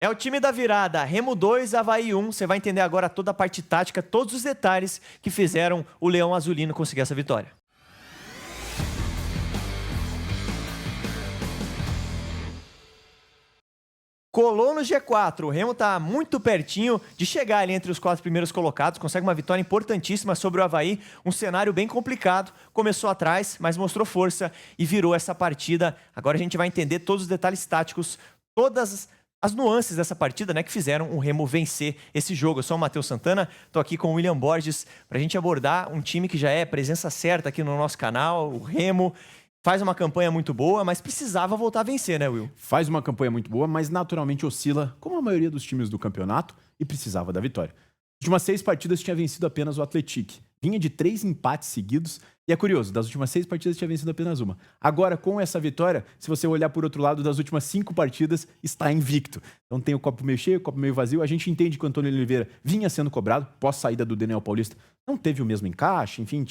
É o time da virada, Remo 2, Avaí 1. Você vai entender agora toda a parte tática, todos os detalhes que fizeram o Leão Azulino conseguir essa vitória. Colou no G4, o Remo está muito pertinho de chegar ali entre os 4 primeiros colocados, consegue uma vitória importantíssima sobre o Avaí, um cenário bem complicado, começou atrás, mas mostrou força e virou essa partida. Agora a gente vai entender todos os detalhes táticos, todas as nuances dessa partida, né, que fizeram o Remo vencer esse jogo. Eu sou o Matheus Santana, estou aqui com o William Borges para a gente abordar um time que já é presença certa aqui no nosso canal, o Remo. Faz uma campanha muito boa, mas precisava voltar a vencer, né, Will? Faz uma campanha muito boa, mas naturalmente oscila, como a maioria dos times do campeonato, e precisava da vitória. Nas últimas 6 partidas tinha vencido apenas o Atlético. Vinha de 3 empates seguidos, e é curioso, das últimas 6 partidas tinha vencido apenas uma. Agora, com essa vitória, se você olhar por outro lado, das últimas 5 partidas, está invicto. Então tem o copo meio cheio, o copo meio vazio. A gente entende que o Antônio Oliveira vinha sendo cobrado, pós-saída do Daniel Paulista, não teve o mesmo encaixe, enfim,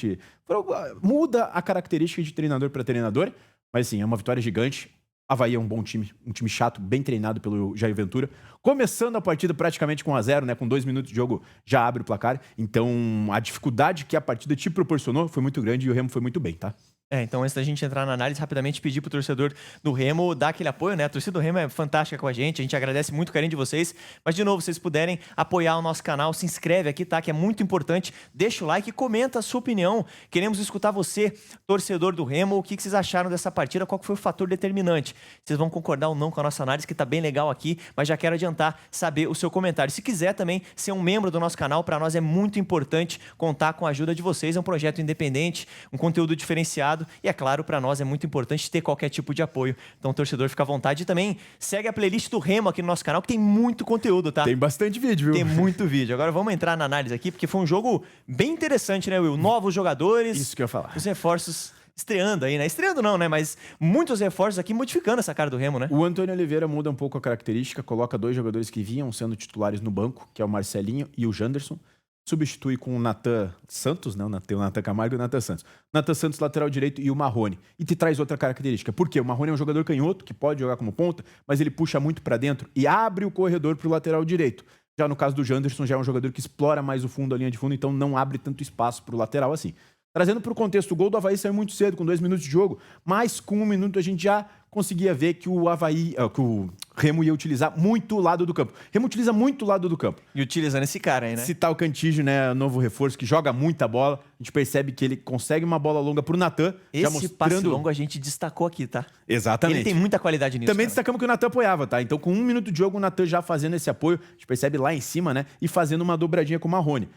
muda a característica de treinador para treinador, mas sim, é uma vitória gigante. Avaí é um bom time, um time chato, bem treinado pelo Jair Ventura. Começando a partida praticamente com 1-0, né? Com 2 minutos de jogo já abre o placar. Então a dificuldade que a partida te proporcionou foi muito grande e o Remo foi muito bem, tá? Então antes da gente entrar na análise, rapidamente pedir pro torcedor do Remo dar aquele apoio, né? A torcida do Remo é fantástica com a gente agradece muito o carinho de vocês. Mas, de novo, se vocês puderem apoiar o nosso canal, se inscreve aqui, tá? Que é muito importante. Deixa o like e comenta a sua opinião. Queremos escutar você, torcedor do Remo, o que vocês acharam dessa partida, qual foi o fator determinante. Vocês vão concordar ou não com a nossa análise, que tá bem legal aqui, mas já quero adiantar saber o seu comentário. Se quiser também ser um membro do nosso canal, para nós é muito importante contar com a ajuda de vocês. É um projeto independente, um conteúdo diferenciado. E, é claro, para nós é muito importante ter qualquer tipo de apoio. Então, o torcedor fica à vontade. E também segue a playlist do Remo aqui no nosso canal, que tem muito conteúdo, tá? Tem bastante vídeo, viu? Tem muito vídeo. Agora vamos entrar na análise aqui, porque foi um jogo bem interessante, né, Will? Novos jogadores. Isso que eu ia falar. Os reforços estreando aí, né? Estreando não, né? Mas muitos reforços aqui modificando essa cara do Remo, né? O Antônio Oliveira muda um pouco a característica, coloca 2 jogadores que vinham sendo titulares no banco, que é o Marcelinho e o Janderson. Substitui com o Natan Santos, né? Tem o Natan Camargo e o Natan Santos. Natan Santos, lateral direito, e o Marrone. E te traz outra característica. Por quê? O Marrone é um jogador canhoto, que pode jogar como ponta, mas ele puxa muito para dentro e abre o corredor para o lateral direito. Já no caso do Janderson, já é um jogador que explora mais o fundo, a linha de fundo, então não abre tanto espaço para o lateral assim. Trazendo para o contexto, o gol do Avaí saiu muito cedo, com 2 minutos de jogo, mas com 1 minuto a gente já conseguia ver que o Remo ia utilizar muito o lado do campo. Remo utiliza muito o lado do campo. E utilizando esse cara aí, né? Citar o Cantígio, né, novo reforço, que joga muita bola. A gente percebe que ele consegue uma bola longa pro Natan. Esse passe longo a gente destacou aqui, tá? Exatamente. Ele tem muita qualidade nisso. Também cara. destacamos que o Natan apoiava, tá? Então, com 1 minuto de jogo, o Natan já fazendo esse apoio, a gente percebe lá em cima, né? E fazendo uma dobradinha com o Marrone.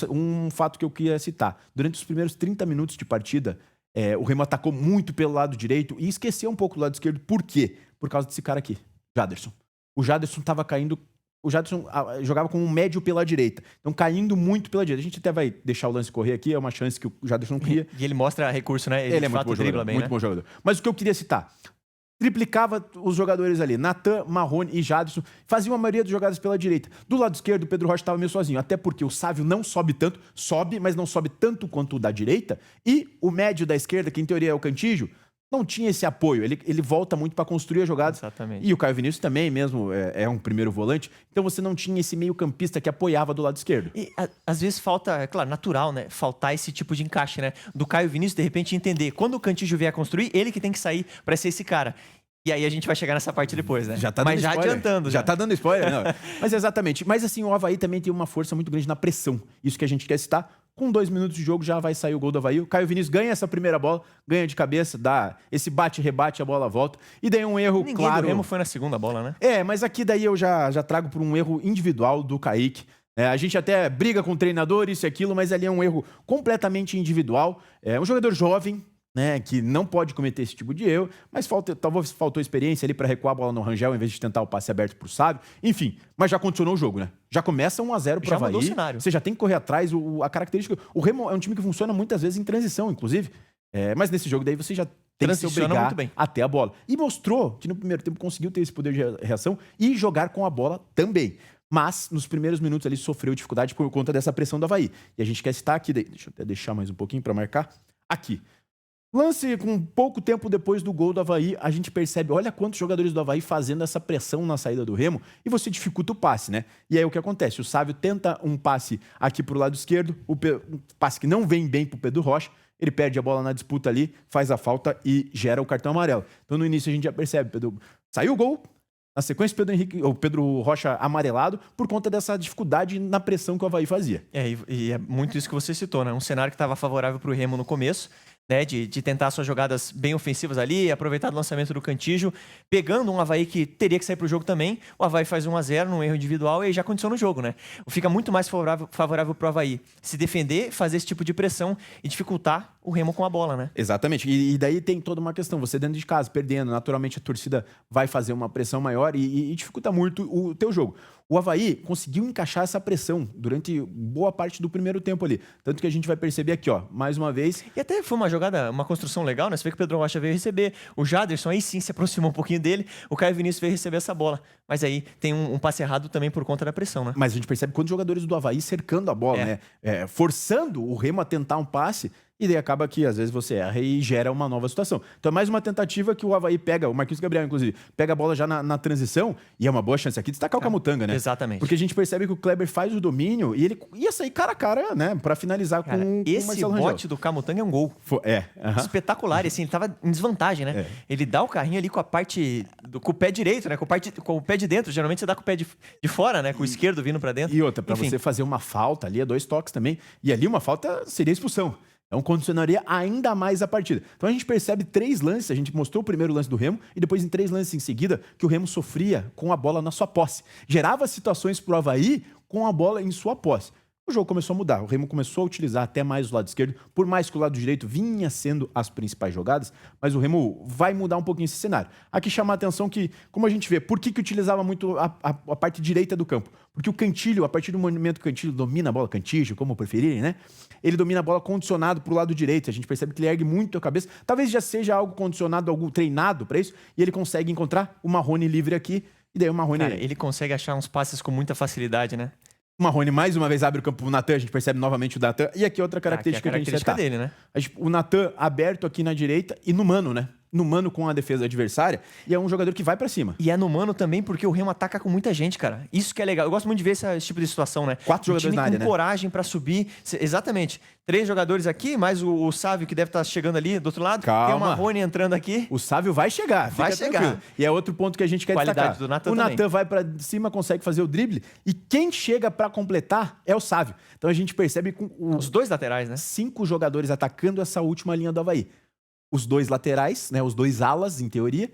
Um fato que eu queria citar. Durante os primeiros 30 minutos de partida, o Remo atacou muito pelo lado direito e esqueceu um pouco do lado esquerdo. Por quê? Por causa desse cara aqui, Jaderson. O Jaderson estava caindo. O Jaderson jogava com um médio pela direita. Então, caindo muito pela direita. A gente até vai deixar o lance correr aqui, é uma chance que o Jaderson cria. E ele mostra recurso, né? Ele é muito bom jogador, muito bom jogador. Mas o que eu queria citar, triplicava os jogadores ali, Natan, Marrone e Jaderson, faziam a maioria das jogadas pela direita. Do lado esquerdo, o Pedro Rocha estava meio sozinho, até porque o Sávio não sobe tanto, sobe, mas não sobe tanto quanto o da direita, e o médio da esquerda, que em teoria é o Cantígio, não tinha esse apoio. Ele volta muito para construir a jogada. Exatamente. E o Caio Vinícius também mesmo é um primeiro volante. Então você não tinha esse meio campista que apoiava do lado esquerdo. E às vezes falta, é claro, natural, né? Faltar esse tipo de encaixe, né? Do Caio Vinícius, de repente, entender. Quando o Cantígio vier a construir, ele que tem que sair para ser esse cara. E aí a gente vai chegar nessa parte depois, né? Já tá dando Mas já spoiler. adiantando. Já tá dando spoiler, não. Mas exatamente. Mas assim, o Avaí também tem uma força muito grande na pressão. Isso que a gente quer citar. Com 2 minutos de jogo já vai sair o gol do Avaí. O Caio Vinícius ganha essa primeira bola, ganha de cabeça, dá esse bate-rebate, a bola volta. E daí um erro, Ninguém claro... do Remo foi na segunda bola, né? Mas aqui daí eu já trago por um erro individual do Kaique. A gente até briga com o treinador, isso e aquilo, mas ali é um erro completamente individual. É um jogador jovem, né, que não pode cometer esse tipo de erro, mas talvez faltou experiência ali para recuar a bola no Rangel em vez de tentar o passe aberto pro Sávio. Enfim, mas já condicionou o jogo, né? Já começa 1-0 pro Avaí. Já mudou o cenário. Você já tem que correr atrás. A característica... O Remo é um time que funciona muitas vezes em transição, inclusive. Mas nesse jogo daí você já tem que se obrigar muito bem. até a bola. E mostrou que no primeiro tempo conseguiu ter esse poder de reação e jogar com a bola também. Mas, nos primeiros minutos ali, sofreu dificuldade por conta dessa pressão do Avaí. E a gente quer citar aqui, deixa eu até deixar mais um pouquinho para marcar, aqui. Lance com pouco tempo depois do gol do Avaí, a gente percebe, olha quantos jogadores do Avaí fazendo essa pressão na saída do Remo e você dificulta o passe, né? E aí o que acontece? O Sávio tenta um passe aqui pro lado esquerdo, um passe que não vem bem pro Pedro Rocha, ele perde a bola na disputa ali, faz a falta e gera o cartão amarelo. Então no início a gente já percebe, saiu o gol, na sequência o Pedro Rocha amarelado por conta dessa dificuldade na pressão que o Avaí fazia. E é muito isso que você citou, né? Um cenário que estava favorável pro Remo no começo, né, de tentar suas jogadas bem ofensivas ali, aproveitar do lançamento do Cantígio, pegando um Avaí que teria que sair pro jogo também, o Avaí faz 1-0 num erro individual e aí já condiciona o jogo, né? Fica muito mais favorável pro Avaí se defender, fazer esse tipo de pressão e dificultar o Remo com a bola, né? Exatamente. E daí tem toda uma questão, você dentro de casa, perdendo, naturalmente a torcida vai fazer uma pressão maior e dificulta muito o teu jogo. O Avaí conseguiu encaixar essa pressão durante boa parte do primeiro tempo ali. Tanto que a gente vai perceber aqui, ó, mais uma vez. E até foi uma jogada, uma construção legal, né? Você vê que o Pedro Rocha veio receber, o Jaderson aí sim se aproximou um pouquinho dele, o Caio Vinícius veio receber essa bola. Mas aí tem um passe errado também por conta da pressão, né? Mas a gente percebe quantos jogadores do Avaí cercando a bola, né? Forçando o Remo a tentar um passe. E daí acaba que, às vezes, você erra e gera uma nova situação. Então é mais uma tentativa que o Avaí pega, o Marquinhos Gabriel, inclusive, pega a bola já na transição, e é uma boa chance aqui de destacar o Camutanga, né? Exatamente. Porque a gente percebe que o Kleber faz o domínio e ele ia sair cara a cara, né? Pra finalizar Cara, com o esse Marcelo bote Rangel. do Camutanga é um gol. Espetacular, e assim, ele tava em desvantagem, né? Ele dá o carrinho ali com a parte, com o pé direito, né? Com o pé de dentro, geralmente você dá com o pé de fora, né? Com o esquerdo vindo pra dentro. E outra, pra Enfim. você fazer uma falta ali, é 2 toques também, e ali uma falta seria expulsão. Então condicionaria ainda mais a partida. Então a gente percebe 3 lances, a gente mostrou o primeiro lance do Remo e depois em 3 lances em seguida que o Remo sofria com a bola na sua posse. Gerava situações pro Avaí com a bola em sua posse. O jogo começou a mudar, o Remo começou a utilizar até mais o lado esquerdo, por mais que o lado direito vinha sendo as principais jogadas, mas o Remo vai mudar um pouquinho esse cenário. Aqui chama a atenção que, como a gente vê, por que utilizava muito a parte direita do campo? Porque o Cantilho, a partir do momento que o Cantilho domina a bola, Cantígio, como preferirem, né? Ele domina a bola condicionado pro lado direito, a gente percebe que ele ergue muito a cabeça, talvez já seja algo condicionado, algo treinado para isso, e ele consegue encontrar o Marrone livre aqui, e daí o Marrone... Cara, ele consegue achar uns passes com muita facilidade, né? O Marrone mais uma vez abre o campo pro Natan, a gente percebe novamente o Natan. E aqui outra característica, que a característica que a gente dele, né? O Natan aberto aqui na direita e no mano, né? No mano com a defesa adversária. E é um jogador que vai pra cima. E é no mano também porque o Remo ataca com muita gente, cara. Isso que é legal. Eu gosto muito de ver esse tipo de situação, né? 4 jogadores na área, com né? coragem pra subir. Exatamente. 3 jogadores aqui, mais o Sávio que deve estar chegando ali do outro lado. Calma. Tem o Marrone entrando aqui. O Sávio vai chegar. Vai fica chegar. tranquilo. E é outro ponto que a gente quer Qualidade destacar. do Natan o também. Natan vai pra cima, consegue fazer o drible. E quem chega pra completar é o Sávio. Então a gente percebe com Os 2 laterais, né? 5 jogadores atacando essa última linha do Avaí. Os 2 laterais, né? Os 2 alas, em teoria,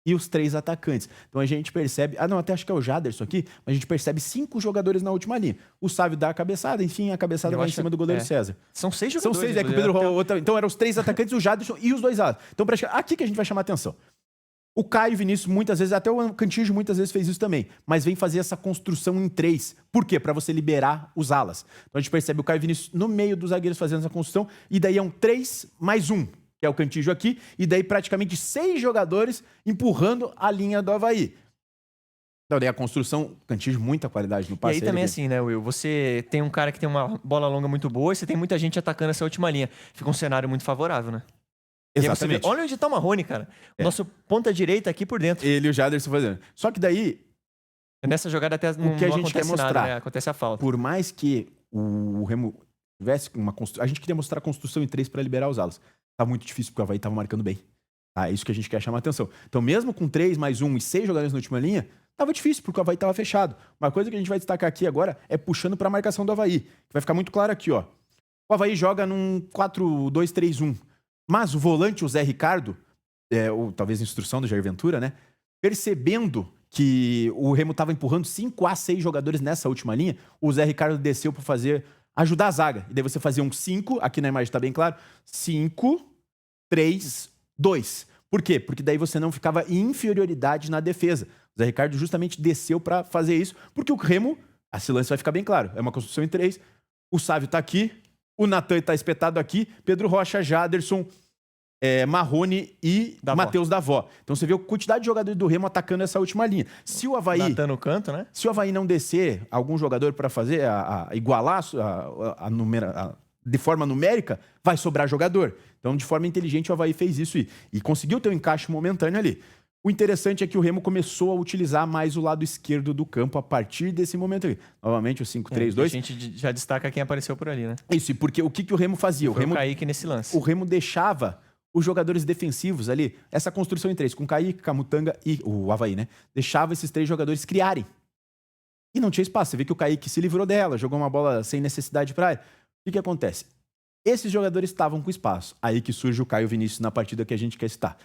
e os 3 atacantes. Então a gente percebe... Ah, não, até acho que é o Jaderson aqui, mas a gente percebe 5 jogadores na última linha. O Sávio dá a cabeçada, enfim, a cabeçada vai em cima do goleiro César. São 6 São jogadores. 6, é que o Pedro... Então eram os 3 atacantes, o Jaderson e os 2 alas. Então aqui que a gente vai chamar a atenção. O Caio Vinícius, muitas vezes, até o Cantígio muitas vezes fez isso também, mas vem fazer essa construção em 3. Por quê? Para você liberar os alas. Então a gente percebe o Caio Vinícius no meio dos zagueiros fazendo essa construção, e daí é um 3 mais 1, que é o Cantígio aqui, e daí praticamente 6 jogadores empurrando a linha do Avaí. Então daí a construção, Cantígio, muita qualidade no passe. E aí também assim, né, Will? Você tem um cara que tem uma bola longa muito boa e você tem muita gente atacando essa última linha. Fica um cenário muito favorável, né? Exatamente. Vê, olha onde tá o Marrone, cara. O nosso ponta direita aqui por dentro. Ele e o Jaderson fazendo. Só que daí... Nessa jogada até o que a gente quer mostrar, nada, né? Acontece a falta. Por mais que o Remo tivesse uma construção... A gente queria mostrar a construção em 3 para liberar os alas. Tá muito difícil porque o Avaí tava marcando bem. É isso que a gente quer chamar a atenção. Então mesmo com 3 mais 1 e 6 jogadores na última linha, tava difícil porque o Avaí tava fechado. Uma coisa que a gente vai destacar aqui agora é puxando para a marcação do Avaí. Que vai ficar muito claro aqui, ó. O Avaí joga num 4-2-3-1. Mas o volante, o Zé Ricardo, ou talvez instrução do Jair Ventura, né? Percebendo que o Remo estava empurrando 5 a 6 jogadores nessa última linha, o Zé Ricardo desceu para ajudar a zaga. E daí você fazia um 5, aqui na imagem está bem claro, 5, 3, 2. Por quê? Porque daí você não ficava em inferioridade na defesa. O Zé Ricardo justamente desceu para fazer isso, porque o Remo, esse lance vai ficar bem claro, é uma construção em 3, o Sávio está aqui, o Natan está espetado aqui, Pedro Rocha, Jaderson, Marrone e Matheus Davó. Então você vê a quantidade de jogadores do Remo atacando essa última linha. Se o Avaí... Natan no canto, né? Se o Avaí não descer algum jogador para fazer igualar de forma numérica, vai sobrar jogador. Então, de forma inteligente, o Avaí fez isso e conseguiu ter um encaixe momentâneo ali. O interessante é que o Remo começou a utilizar mais o lado esquerdo do campo a partir desse momento aí. Novamente, o 5-3-2. A gente já destaca quem apareceu por ali, né? Isso, e porque o que o Remo fazia? Foi o Kaique nesse lance. O Remo deixava os jogadores defensivos ali, essa construção em três, com Kaique, Camutanga e o Avaí, né? Deixava esses 3 jogadores criarem. E não tinha espaço. Você vê que o Kaique se livrou dela, jogou uma bola sem necessidade para ele. O que acontece? Esses jogadores estavam com espaço. Aí que surge o Caio Vinícius na partida que a gente quer citar.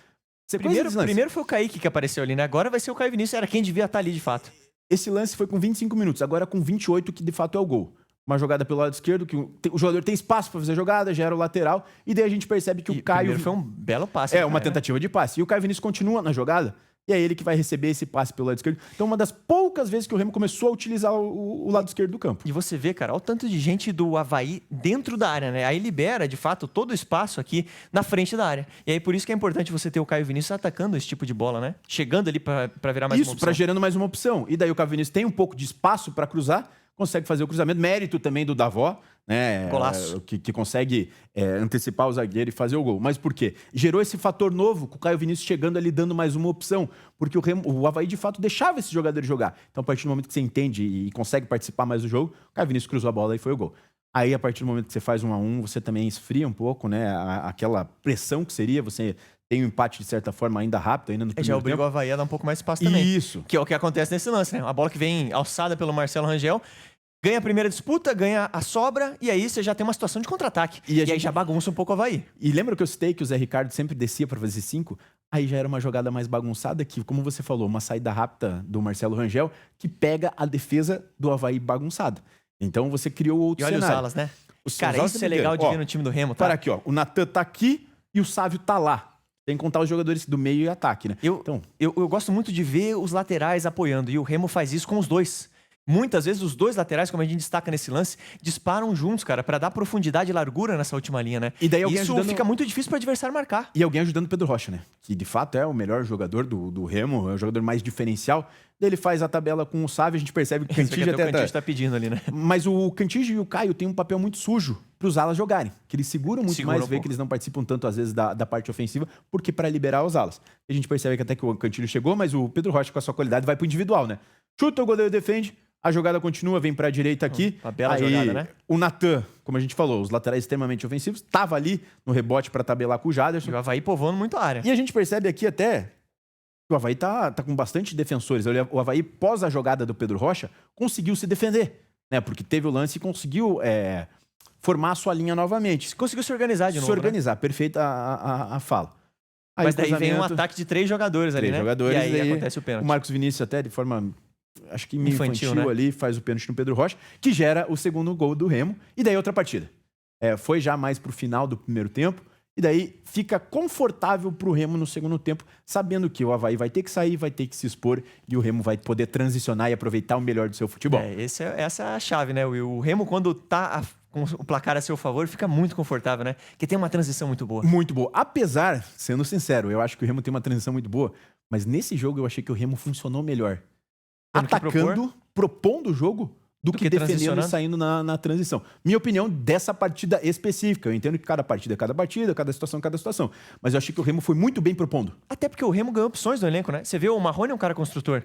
Primeiro foi o Kaique que apareceu ali, né? Agora vai ser o Caio Vinícius, era quem devia estar ali de fato. Esse lance foi com 25 minutos, agora com 28, que de fato é o gol. Uma jogada pelo lado esquerdo, que o jogador tem espaço para fazer a jogada, gera o lateral, e daí a gente percebe que o Caio... Primeiro foi um belo passe. Uma tentativa de passe. E o Caio Vinícius continua na jogada, e é ele que vai receber esse passe pelo lado esquerdo. Então, uma das poucas vezes que o Remo começou a utilizar o lado esquerdo do campo. E você vê, cara, olha o tanto de gente do Avaí dentro da área, né? Aí libera, de fato, todo o espaço aqui na frente da área. E aí por isso que é importante você ter o Caio Vinícius atacando esse tipo de bola, né? Chegando ali para virar mais uma opção. Isso, para gerando mais uma opção. E daí o Caio Vinícius tem um pouco de espaço para cruzar, consegue fazer o cruzamento. Mérito também do Davó, né? Golaço. Que consegue antecipar o zagueiro e fazer o gol. Mas por quê? Gerou esse fator novo com o Caio Vinícius chegando ali dando mais uma opção. Porque o Avaí, de fato, deixava esse jogador jogar. Então, a partir do momento que você entende e consegue participar mais do jogo, o Caio Vinícius cruzou a bola e foi o gol. Aí, a partir do momento que você faz 1-1, você também esfria um pouco, né? Aquela pressão que seria você... Tem um empate, de certa forma, ainda rápido, ainda no primeiro já obrigou o Avaí a dar um pouco mais de espaço também. Isso. Que é o que acontece nesse lance, né? A bola que vem alçada pelo Marcelo Rangel, ganha a primeira disputa, ganha a sobra, e aí você já tem uma situação de contra-ataque. E aí já bagunça um pouco o Avaí. E lembra que eu citei que o Zé Ricardo sempre descia para fazer 5? Aí já era uma jogada mais bagunçada que, como você falou, uma saída rápida do Marcelo Rangel que pega a defesa do Avaí bagunçada. Então você criou outro cenário. E olha os alas, né? Cara, isso é legal de ver no time do Remo, tá? Para aqui, ó. O Natan tá aqui e o Sávio tá lá. Tem que contar os jogadores do meio e ataque, né? Eu gosto muito de ver os laterais apoiando, e o Remo faz isso com os dois. Muitas vezes os dois laterais, como a gente destaca nesse lance, disparam juntos, cara, pra dar profundidade e largura nessa última linha, né? E daí isso fica muito difícil pro adversário marcar. E alguém ajudando o Pedro Rocha, né? Que de fato é o melhor jogador do Remo, é o jogador mais diferencial. Daí ele faz a tabela com o Sávio, a gente percebe que o Cantígio até o Cantígio tá pedindo ali, né? Mas o Cantígio e o Caio têm um papel muito sujo pros alas jogarem. Que eles seguram muito mais, vê que eles não participam tanto, às vezes, da parte ofensiva, porque para liberar os alas. A gente percebe que até que o Cantígio chegou, mas o Pedro Rocha, com a sua qualidade, vai pro individual, né? Chuta, o goleiro defende, a jogada continua, vem pra direita aqui. Uma bela jogada, né? O Natan, como a gente falou, os laterais extremamente ofensivos, tava ali no rebote para tabelar com o Jaderson. E o Avaí povoando muito a área. E a gente percebe aqui até que o Avaí tá com bastante defensores. O Avaí, pós a jogada do Pedro Rocha, conseguiu se defender, né? Porque teve o lance e conseguiu formar a sua linha novamente. Conseguiu se organizar de novo, Se organizar, né? Perfeita a fala. Aí, mas daí vem um ataque de 3 jogadores ali, né? Jogadores, e aí acontece o pênalti. O Marcos Vinícius até de forma... Acho que meio infantil, né? Ali, faz o pênalti no Pedro Rocha, que gera o segundo gol do Remo. E daí outra partida. Foi já mais pro final do primeiro tempo. E daí fica confortável pro Remo no segundo tempo, sabendo que o Avaí vai ter que sair, vai ter que se expor e o Remo vai poder transicionar e aproveitar o melhor do seu futebol. Essa é a chave, né? O Remo, quando tá com o placar a seu favor, fica muito confortável, né? Porque tem uma transição muito boa. Muito boa. Apesar, sendo sincero, eu acho que o Remo tem uma transição muito boa, mas nesse jogo eu achei que o Remo funcionou melhor. Atacando, propondo o jogo, do que defendendo e saindo na transição. Minha opinião dessa partida específica. Eu entendo que cada partida é cada situação é cada situação. Mas eu achei que o Remo foi muito bem propondo. Até porque o Remo ganhou opções no elenco, né? Você vê, o Marrone é um cara construtor.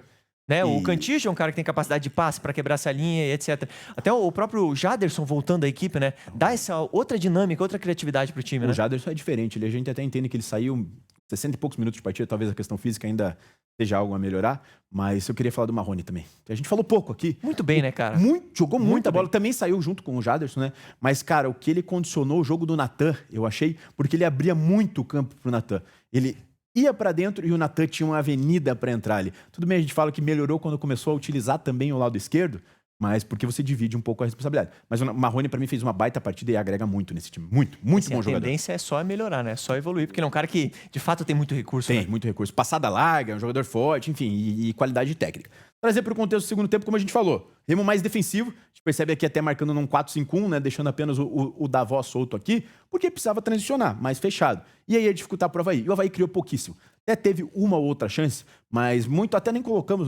Né? O Cantígio é um cara que tem capacidade de passe para quebrar essa linha e etc. Até o próprio Jaderson voltando à equipe, né? Dá essa outra dinâmica, outra criatividade pro time, né? O Jaderson é diferente. A gente até entende que ele saiu 60 e poucos minutos de partida, talvez a questão física ainda seja algo a melhorar, mas eu queria falar do Marrone também. A gente falou pouco aqui. Muito bem, né, cara? Jogou muita bola, também saiu junto com o Jaderson, né? Mas, cara, o que ele condicionou o jogo do Natan, eu achei, porque ele abria muito o campo pro Natan. Ele ia pra dentro e o Natan tinha uma avenida pra entrar ali. Tudo bem, a gente fala que melhorou quando começou a utilizar também o lado esquerdo, mas porque você divide um pouco a responsabilidade. Mas o Marrone, pra mim, fez uma baita partida e agrega muito nesse time. Muito bom jogador. A tendência é só melhorar, né? É só evoluir, porque ele é um cara que, de fato, tem muito recurso. Tem, né? muito recurso. Passada larga, é um jogador forte, enfim, e qualidade técnica. Trazer para o contexto do segundo tempo, como a gente falou. Remo mais defensivo, a gente percebe aqui até marcando num 4-5-1, né? Deixando apenas o Davó solto aqui, porque precisava transicionar, mais fechado. E aí ia dificultar para o Avaí. E o Avaí criou pouquíssimo. Até teve uma ou outra chance, mas muito até nem colocamos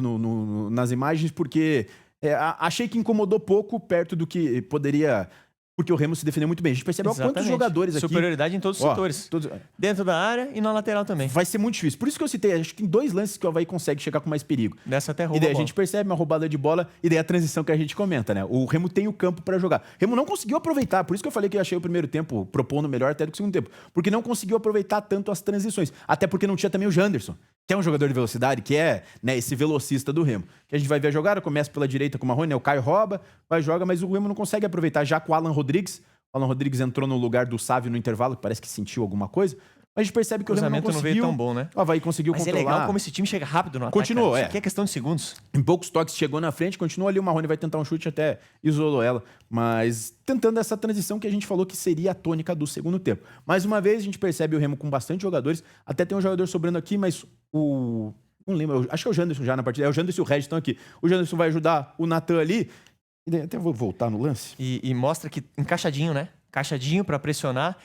nas imagens, porque achei que incomodou pouco perto do que poderia porque o Remo se defendeu muito bem. A gente percebeu quantos jogadores aqui... Superioridade em todos os setores. Dentro da área e na lateral também. Vai ser muito difícil. Por isso que eu citei, acho que tem 2 lances que o Avaí consegue chegar com mais perigo. Nessa até rouba e daí a gente percebe uma roubada de bola e daí a transição que a gente comenta, né? O Remo tem o campo para jogar. O Remo não conseguiu aproveitar, por isso que eu falei que eu achei o primeiro tempo propondo melhor até do que o segundo tempo. Porque não conseguiu aproveitar tanto as transições. Até porque não tinha também o Janderson, que é um jogador de velocidade, que é, né, esse velocista do Remo. Que a gente vai ver a jogada, começa pela direita com o Marrone, né? O Caio rouba, vai joga, mas o Remo não consegue aproveitar. Já com o Alan Rodrigues. O Alan Rodrigues entrou no lugar do Sávio no intervalo, que parece que sentiu alguma coisa. Mas a gente percebe que o Remo não conseguiu. Não veio tão bom, né? O Avaí conseguiu mas controlar. É legal como esse time chega rápido no ataque. Continuou, cara. Isso aqui é questão de segundos. Em poucos toques chegou na frente, continuou ali. O Marrone vai tentar um chute, até isolou ela. Mas tentando essa transição que a gente falou que seria a tônica do segundo tempo. Mais uma vez, a gente percebe o Remo com bastante jogadores. Até tem um jogador sobrando aqui, mas o... Não lembro, acho que é o Janderson já na partida. É o Janderson e o Regis estão aqui. O Janderson vai ajudar o Natan ali. E até vou voltar no lance. E mostra que encaixadinho, né? Encaixadinho para pressionar,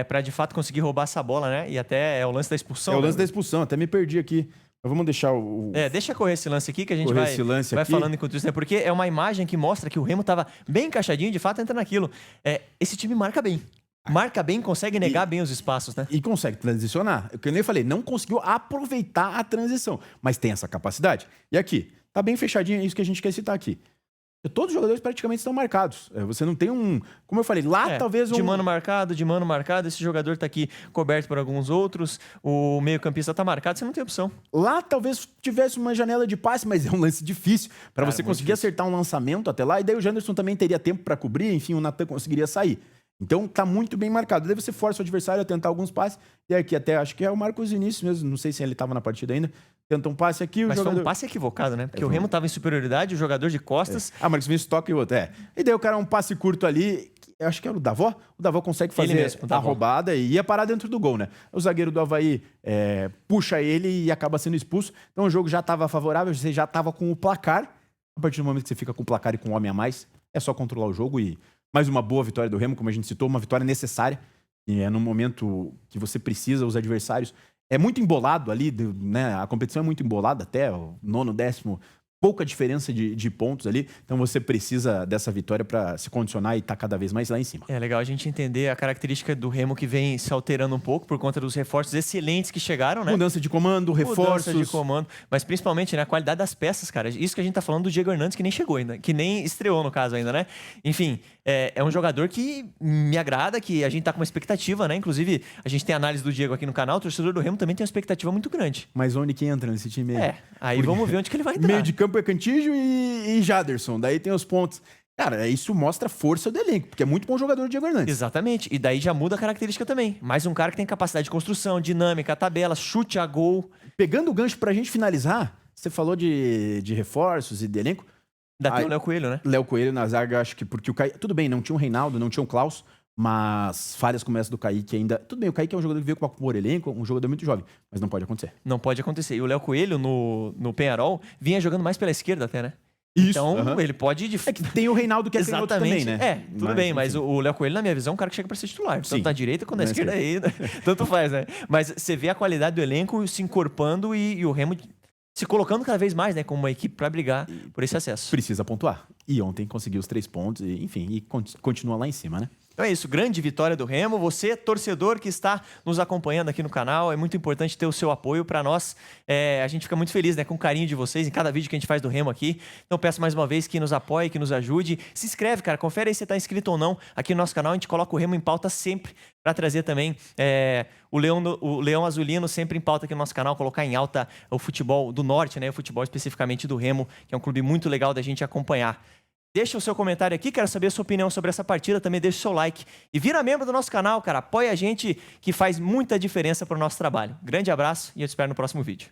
para de fato conseguir roubar essa bola, né? E até é o lance da expulsão. É o lance da expulsão, até me perdi aqui. Mas vamos deixar o... deixa correr esse lance aqui que a gente vai falando enquanto isso, né? Porque é uma imagem que mostra que o Remo estava bem encaixadinho, de fato entra naquilo. Esse time marca bem. Marca bem, consegue negar bem os espaços, né? E consegue transicionar. O que eu nem falei, não conseguiu aproveitar a transição, mas tem essa capacidade. E aqui, tá bem fechadinho, é isso que a gente quer citar aqui. Todos os jogadores praticamente estão marcados. Você não tem um... Como eu falei, lá talvez um... De mano marcado. Esse jogador tá aqui coberto por alguns outros. O meio-campista tá marcado, você não tem opção. Lá talvez tivesse uma janela de passe, mas é um lance difícil para você conseguir acertar um lançamento até lá. E daí o Janderson também teria tempo para cobrir. Enfim, o Natan conseguiria sair. Então tá muito bem marcado. Daí você força o adversário a tentar alguns passes. E aqui até acho que é o Marcos Vinícius mesmo. Não sei se ele estava na partida ainda. Tenta um passe aqui. Mas foi um passe equivocado, né? Porque o Remo tava em superioridade, o jogador de costas. Marcos Vinícius toca e o outro. E daí o cara um passe curto ali. Eu acho que era o Davó. O Davó consegue fazer a roubada e ia parar dentro do gol, né? O zagueiro do Avaí puxa ele e acaba sendo expulso. Então o jogo já estava favorável, você já estava com o placar. A partir do momento que você fica com o placar e com um homem a mais, é só controlar o jogo e... Mais uma boa vitória do Remo, como a gente citou, uma vitória necessária. E é no momento que você precisa, os adversários... É muito embolado ali, né? A competição é muito embolada até o 9º, 10º. Pouca diferença de pontos ali. Então você precisa dessa vitória para se condicionar e estar cada vez mais lá em cima. É legal a gente entender a característica do Remo que vem se alterando um pouco por conta dos reforços excelentes que chegaram, né? Mudança de comando, reforços. Mudança de comando. Mas principalmente, né, a qualidade das peças, cara. Isso que a gente tá falando do Diego Hernandes, que nem chegou ainda. Que nem estreou, no caso, ainda, né? Enfim, é um jogador que me agrada, que a gente tá com uma expectativa, né? Inclusive, a gente tem análise do Diego aqui no canal. O torcedor do Remo também tem uma expectativa muito grande. Mas onde que entra nesse time? Aí vamos ver onde que ele vai entrar. Meio de campo é Cantígio e Jaderson. Daí tem os pontos. Cara, isso mostra a força do elenco, porque é muito bom jogador o Diego Hernandes. Exatamente. E daí já muda a característica também. Mais um cara que tem capacidade de construção, dinâmica, tabela, chute a gol. Pegando o gancho pra gente finalizar, você falou de reforços e de elenco. Tem o Léo Coelho, né? Léo Coelho na zaga, acho que porque o Kaique... Tudo bem, não tinha o Reinaldo, não tinha o Klaus, mas falhas como essa do Kaique ainda... Tudo bem, o Kaique é um jogador que veio com o elenco, um jogador muito jovem, mas não pode acontecer. Não pode acontecer. E o Léo Coelho, no Peñarol, vinha jogando mais pela esquerda até, né? Isso, então, ele pode... É que tem o Reinaldo que é canhoto também, né? Tudo bem, mas o Léo Coelho, na minha visão, é um cara que chega pra ser titular. Tanto na direita quanto na esquerda aí, né? Tanto faz, né? Mas você vê a qualidade do elenco se encorpando e o Remo se colocando cada vez mais, né? Como uma equipe pra brigar por esse acesso. Precisa pontuar. E ontem conseguiu os 3 pontos, e continua lá em cima, né? Então é isso, grande vitória do Remo. Você, torcedor que está nos acompanhando aqui no canal, é muito importante ter o seu apoio para nós. A gente fica muito feliz, né, com o carinho de vocês em cada vídeo que a gente faz do Remo aqui. Então peço mais uma vez que nos apoie, que nos ajude. Se inscreve, cara, confere aí se você está inscrito ou não aqui no nosso canal. A gente coloca o Remo em pauta sempre para trazer também o Leão Azulino sempre em pauta aqui no nosso canal, colocar em alta o futebol do Norte, né, o futebol especificamente do Remo, que é um clube muito legal da gente acompanhar. Deixa o seu comentário aqui, quero saber a sua opinião sobre essa partida, também deixa o seu like. E vira membro do nosso canal, cara, apoia a gente que faz muita diferença para o nosso trabalho. Grande abraço e eu te espero no próximo vídeo.